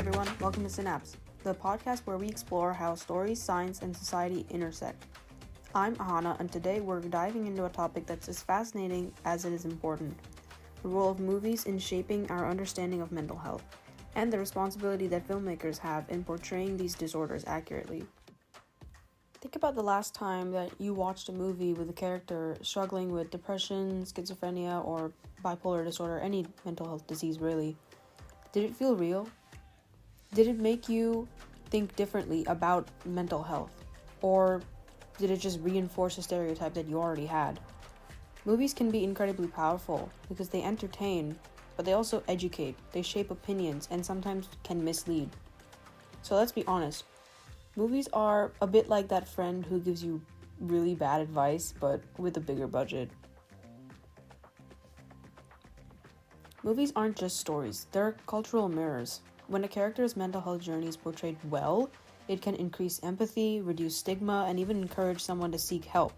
everyone. Welcome to Synapz, the podcast where we explore how stories, science, and society intersect. I'm Ahana, and today we're diving into a topic that's as fascinating as it is important: the role of movies in shaping our understanding of mental health, and the responsibility that filmmakers have in portraying these disorders accurately. Think about the last time that you watched a movie with a character struggling with depression, schizophrenia, or bipolar disorder, any mental health disease really. Did it feel real? Did it make you think differently about mental health? Or did it just reinforce a stereotype that you already had? Movies can be incredibly powerful because they entertain, but they also educate, they shape opinions, and sometimes can mislead. So let's be honest, movies are a bit like that friend who gives you really bad advice, but with a bigger budget. Movies aren't just stories, they're cultural mirrors. When a character's mental health journey is portrayed well, it can increase empathy, reduce stigma, and even encourage someone to seek help.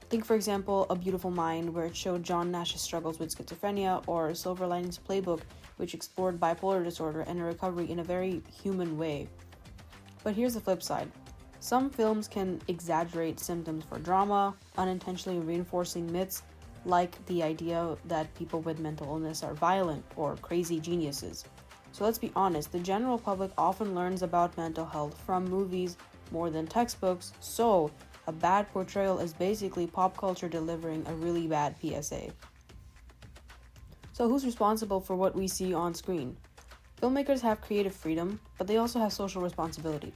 Think, for example, A Beautiful Mind, where it showed John Nash's struggles with schizophrenia, or Silver Linings Playbook, which explored bipolar disorder and recovery in a very human way. But here's the flip side. Some films can exaggerate symptoms for drama, unintentionally reinforcing myths like the idea that people with mental illness are violent or crazy geniuses. So let's be honest, the general public often learns about mental health from movies more than textbooks, so a bad portrayal is basically pop culture delivering a really bad PSA. So who's responsible for what we see on screen? Filmmakers have creative freedom, but they also have social responsibility.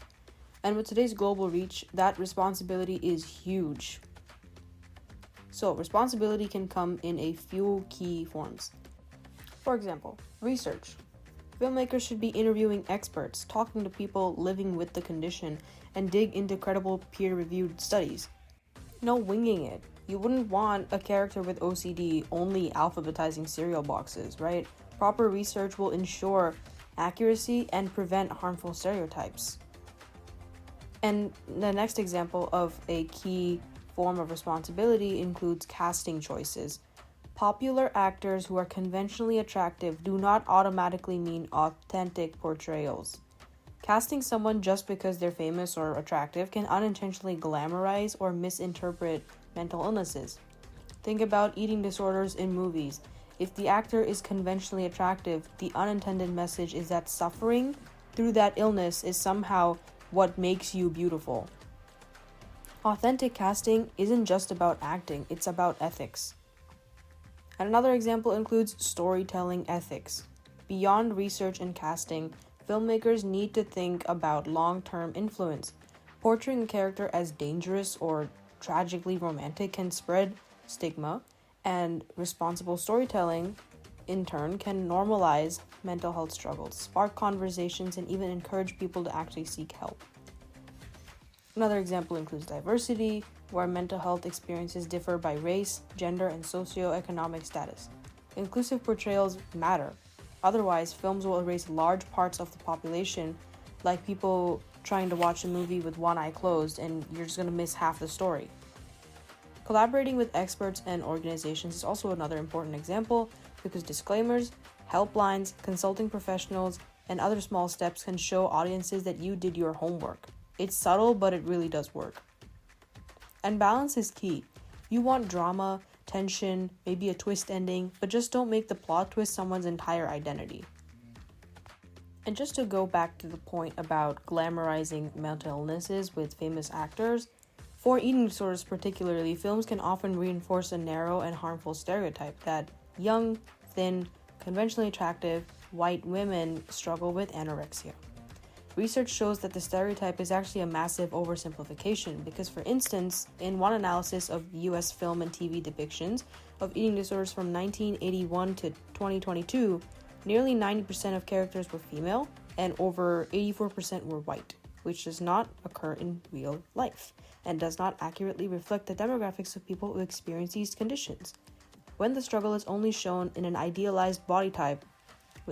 And with today's global reach, that responsibility is huge. So responsibility can come in a few key forms. For example, research. Filmmakers should be interviewing experts, talking to people living with the condition, and dig into credible peer-reviewed studies. No winging it. You wouldn't want a character with OCD only alphabetizing cereal boxes, right? Proper research will ensure accuracy and prevent harmful stereotypes. And the next example of a key form of responsibility includes casting choices. Popular actors who are conventionally attractive do not automatically mean authentic portrayals. Casting someone just because they're famous or attractive can unintentionally glamorize or misinterpret mental illnesses. Think about eating disorders in movies. If the actor is conventionally attractive, the unintended message is that suffering through that illness is somehow what makes you beautiful. Authentic casting isn't just about acting, it's about ethics. And another example includes storytelling ethics. Beyond research and casting, filmmakers need to think about long-term influence. Portraying a character as dangerous or tragically romantic can spread stigma, and responsible storytelling, in turn, can normalize mental health struggles, spark conversations, and even encourage people to actually seek help. Another example includes diversity, where mental health experiences differ by race, gender, and socioeconomic status. Inclusive portrayals matter. Otherwise, films will erase large parts of the population, like people trying to watch a movie with one eye closed, and you're just going to miss half the story. Collaborating with experts and organizations is also another important example, because disclaimers, helplines, consulting professionals, and other small steps can show audiences that you did your homework. It's subtle, but it really does work. And balance is key. You want drama, tension, maybe a twist ending, but just don't make the plot twist someone's entire identity. And just to go back to the point about glamorizing mental illnesses with famous actors, for eating disorders particularly, films can often reinforce a narrow and harmful stereotype that young, thin, conventionally attractive, white women struggle with anorexia. Research shows that the stereotype is actually a massive oversimplification because, for instance, in one analysis of US film and TV depictions of eating disorders from 1981 to 2022, nearly 90% of characters were female and over 84% were white, which does not occur in real life and does not accurately reflect the demographics of people who experience these conditions. When the struggle is only shown in an idealized body type,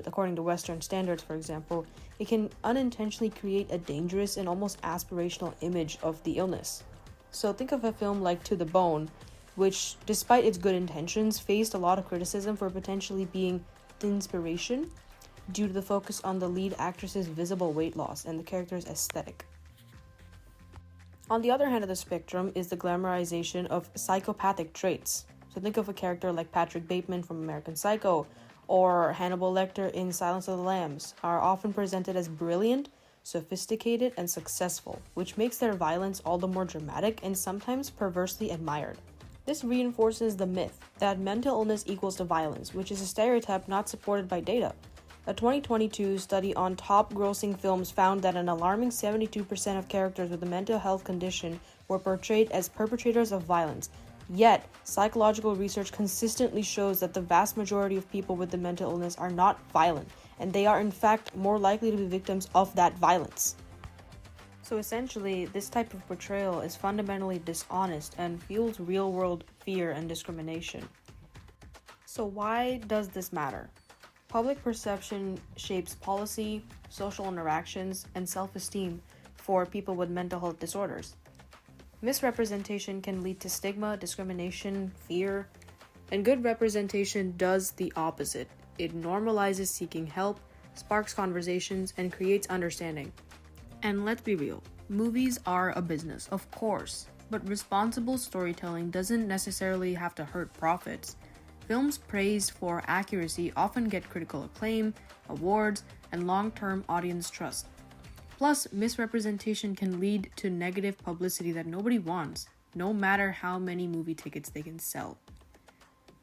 according to Western standards, for example, it can unintentionally create a dangerous and almost aspirational image of the illness. So think of a film like To the Bone, which, despite its good intentions, faced a lot of criticism for potentially being inspiration due to the focus on the lead actress's visible weight loss and the character's aesthetic. On the other hand of the spectrum is the glamorization of psychopathic traits. So think of a character like Patrick Bateman from American Psycho or Hannibal Lecter in Silence of the Lambs are often presented as brilliant, sophisticated, and successful, which makes their violence all the more dramatic and sometimes perversely admired. This reinforces the myth that mental illness equals to violence, which is a stereotype not supported by data. A 2022 study on top grossing films found that an alarming 72% of characters with a mental health condition were portrayed as perpetrators of violence. Yet, psychological research consistently shows that the vast majority of people with a mental illness are not violent, and they are in fact more likely to be victims of that violence. So essentially, this type of portrayal is fundamentally dishonest and fuels real-world fear and discrimination. So why does this matter? Public perception shapes policy, social interactions, and self-esteem for people with mental health disorders. Misrepresentation can lead to stigma, discrimination, fear, and good representation does the opposite. It normalizes seeking help, sparks conversations, and creates understanding. And let's be real, movies are a business, of course, but responsible storytelling doesn't necessarily have to hurt profits. Films praised for accuracy often get critical acclaim, awards, and long-term audience trust. Plus, misrepresentation can lead to negative publicity that nobody wants, no matter how many movie tickets they can sell.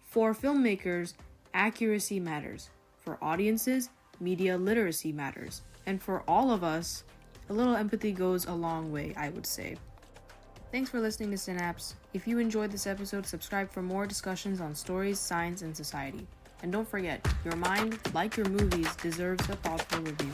For filmmakers, accuracy matters. For audiences, media literacy matters. And for all of us, a little empathy goes a long way, I would say. Thanks for listening to Synapz. If you enjoyed this episode, subscribe for more discussions on stories, science, and society. And don't forget, your mind, like your movies, deserves a thoughtful review.